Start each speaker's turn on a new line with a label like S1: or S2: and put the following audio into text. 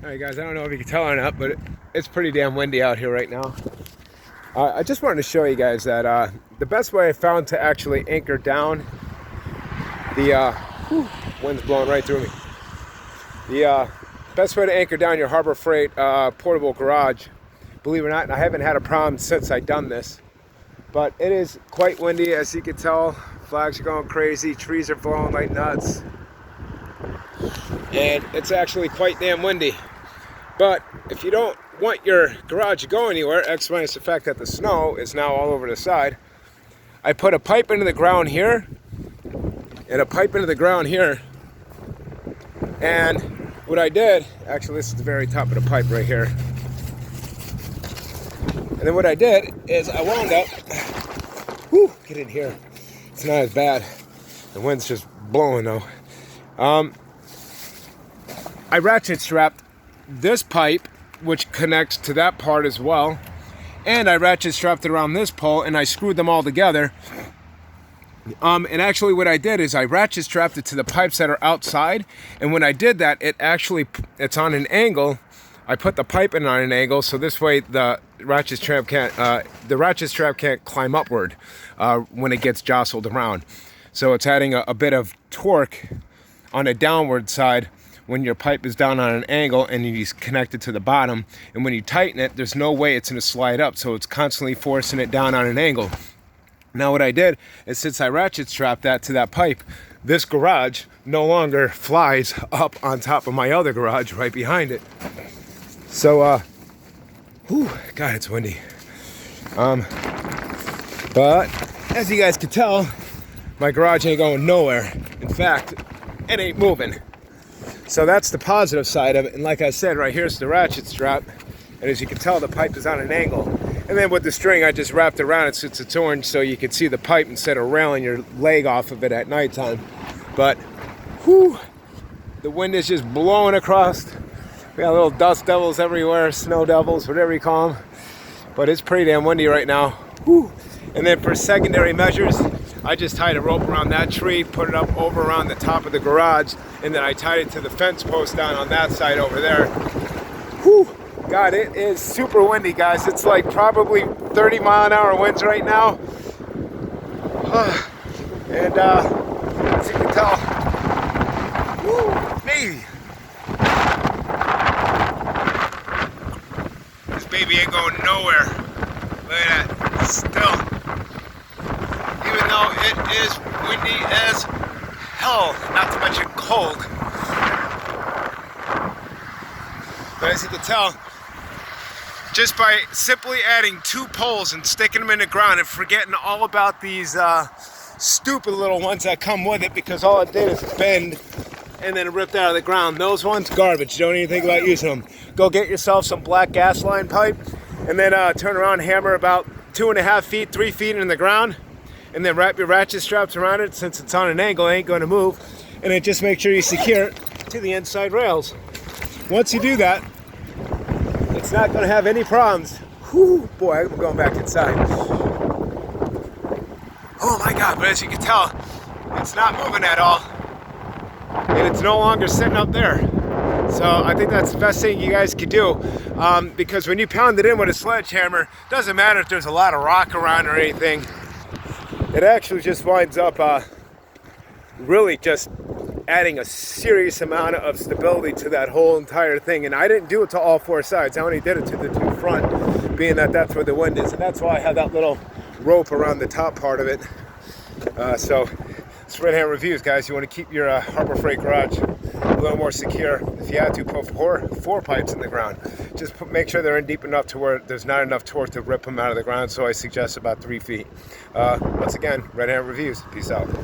S1: Alright guys, I don't know if you can tell or not, but it's pretty damn windy out here right now. I just wanted to show you guys that the best way I found to actually anchor down the wind's blowing right through me. The best way to anchor down your Harbor Freight portable garage, believe it or not, and I haven't had a problem since I've done this, but it is quite windy, as you can tell. Flags are going crazy, trees are blowing like nuts, and it's actually quite damn windy. But if you don't want your garage to go anywhere, X minus the fact that the snow is now all over the side, I put a pipe into the ground here and a pipe into the ground here. And what I did, actually this is the very top of the pipe right here. And then what I did is I wound up, get in here. It's not as bad. The wind's just blowing though. I ratchet strapped this pipe, which connects to that part as well, and I ratchet strapped it around this pole, and I screwed them all together. And actually what I did is I ratchet strapped it to the pipes that are outside, and when I did that, it's on an angle. I put the pipe in on an angle, so this way the ratchet strap can't climb upward when it gets jostled around. So it's adding a bit of torque on a downward side when your pipe is down on an angle and you connect it to the bottom, and when you tighten it, there's no way it's going to slide up, so it's constantly forcing it down on an angle. Now what I did is, since I ratchet strapped that to that pipe, this garage no longer flies up on top of my other garage right behind it. So God, it's windy. But as you guys can tell, my garage ain't going nowhere. In fact, it ain't moving. So that's the positive side of it. And like I said, right here's the ratchet strap, and as you can tell, the pipe is on an angle. And then with the string, I just wrapped around it since it's orange, so you can see the pipe instead of railing your leg off of it at nighttime. But the wind is just blowing across. We got little dust devils everywhere, snow devils, whatever you call them. But it's pretty damn windy right now. And then for secondary measures, I just tied a rope around that tree, put it up over around the top of the garage, and then I tied it to the fence post down on that side over there. God, it is super windy, guys. It's like probably 30-mile-an-hour winds right now. And as you can tell, this baby ain't going nowhere. Look at that, still. Even though it is windy as hell, not to mention cold. But as you can tell, just by simply adding 2 poles and sticking them in the ground and forgetting all about these stupid little ones that come with it, because all it did is bend and then it ripped out of the ground. Those ones, garbage. Don't even think about using them. Go get yourself some black gas line pipe, and then turn around, hammer about 2.5 feet, 3 feet in the ground, and then wrap your ratchet straps around it. Since it's on an angle, it ain't going to move, and then just make sure you secure it to the inside rails. Once you do that, it's not going to have any problems. Boy, I'm going back inside. Oh my God, but as you can tell, it's not moving at all, and it's no longer sitting up there. So I think that's the best thing you guys could do, because when you pound it in with a sledgehammer, doesn't matter if there's a lot of rock around or anything, it actually just winds up really just adding a serious amount of stability to that whole entire thing. And I didn't do it to all 4 sides. I only did it to the 2 front, being that that's where the wind is. And that's why I have that little rope around the top part of it. So it's Red Hand Reviews, guys. You want to keep your Harbor Freight garage a little more secure. If you had to, put 4 pipes in the ground. Just make sure they're in deep enough to where there's not enough torque to rip them out of the ground. So I suggest about 3 feet. Once again, Red Hand Reviews. Peace out.